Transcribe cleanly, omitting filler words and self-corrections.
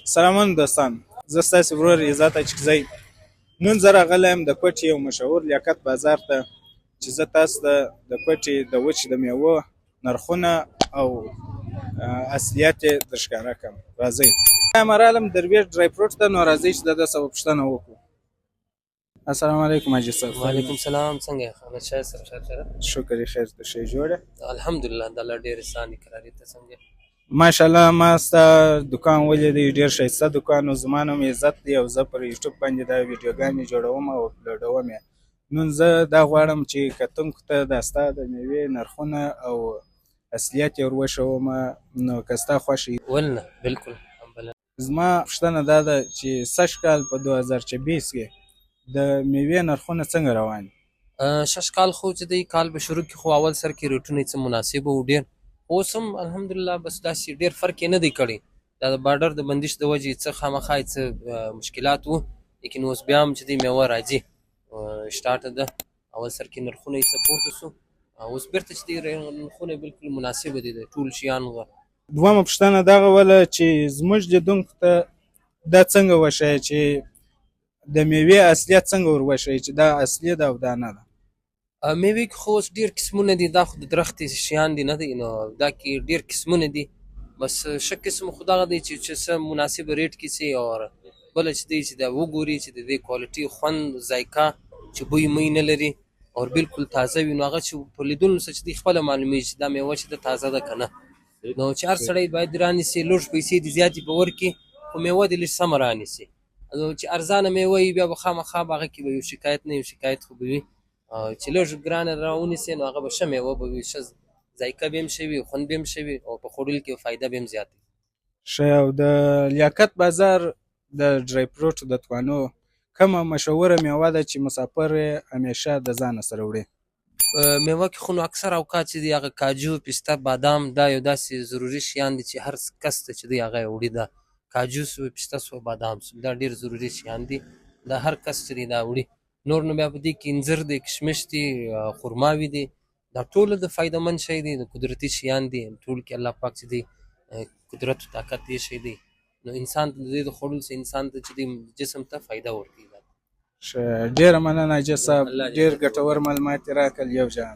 سلامون دوستان، زه ستاسې ورور عزت اچکزی. نن زه راغلی یم د کوټې یو مشهور لیاقت بازار ته چې زه تاسو ته د کوټې د وچې د میوو نرخونه او اصلیت یې درښکاره کړم. راځئ. یم رالم درویش ډرای فروټ ته، نو راځئ چې د ده څخه پوښتنه وکړو. السلام علیکم حاجي صاحب. وعلیکم السلام. څنګه یې احمد شاه صاحب؟ شکر یې خیر، ته ښه جوړه؟ الحمدلله، د الله ډېر احسان یې کراري. ته څنګه یې؟ ماشاءالله، ما ستا دکان ولیدی، ډېر ښایسته دکان و. زما نوم عزت دی او زه پر یوټیوب باندې دا ویډیوګانې جوړوم او اپلوډوم یې. نن زه دا غواړم چې کتونکو ته دا ستا د میوې نرخونه او اصلیت یې ور وښوم، نو که ستا خوښ وي. ولنه بالکل. زما پوښتنه دا ده چې سږ کال په 2024 کې د میوې نرخونه څنګه روان دي؟ شش کال خو چې دی کال به شروع کړي، خو اول سر کې ریټونه یې څه مناسب و ډېر. اوس هم الحمدلله بس داسې ډېر فرق یې نه دی کړی. دا د بارډر د بندش د وجې څه خامخا څه مشکلات وو، لیکن اوس بیا هم چې دی میوه راځي شټارټ ده. اول سر کې نرخونه یې څه پورته سو، اوس بیرته چې دی نرخونه بالکل مناسبه دي د ټول شیان. دویمه پوښتنه دغه وله چې زموږ لیدونکو ته دا څنګه وښایي چې د میوې اصلیت څنګه ور وښایي چې دا اصلي ده او دا نه ده؟ میوې کې خو اوس ډېر قسمونه دي، دا خو د درختې شیان دي نه دی، نو دا کې ډېر قسمونه دي. بس ښه قسم خو دغه دی چې څه مناسب ریټ کې سي، او بله چې دی چې دا وګوري چې د دې کوالټي خوند ذایقه چې بوی موی نه لري او بالکل تازه وي، نو هغه چې په لیدلو سره چې دی خپله معلومیږي چې دا میوه چې ده تازه ده که نه. نو چې هر سړی باید رانیسي، لږ پیسې دې زیاتې په ورکړي، خو میوه دې لږ سمه رانیسي. نو چې ارزانه میوه وي بیا به خامخا به هغه کې به یو شکایت نه، یو شکایت خو به وي. چې لږ ګرانه راونیسي نو هغه به ښه میوه به وي، ښه ذایقه به هم ښه وي، خوند به هم ښه وي، او په خوړلو کې فایده به هم زیات وي. ښه، او د لیاقت بازار د ډرای فروټ د توانو کومه مشهوره میوه ده چې مسافر یې همیشه د ځانه سره وړي؟ میوه کې خو نو اکثر اوقات چې دی هغه کاجو، پسته، بادام، دا یو داسې ضروري شیان دي چې هر کس ته چې دی هغه یې وړي. دا کاجو سو، پسته سو، بادام سو، دا ډېر ضروري شیان دي، دا هر کس چې دی دا وړي. نور نو بیا په دې کې انځر دی، کشمش دی، خرماوي دي، دا ټول د فایده مند شی دی، د قدرتي شیان دي. ټول کې الله پاک چې دی قدرت او طاقت دې شی دی، نو انسان ته د دې د خوړلو سره انسان ته چې دی جسم ته فایده ورکوي. ښه، ډېره مننه حاجي صاحب، ډېر ګټور معلومات یې راکړل. یو جان.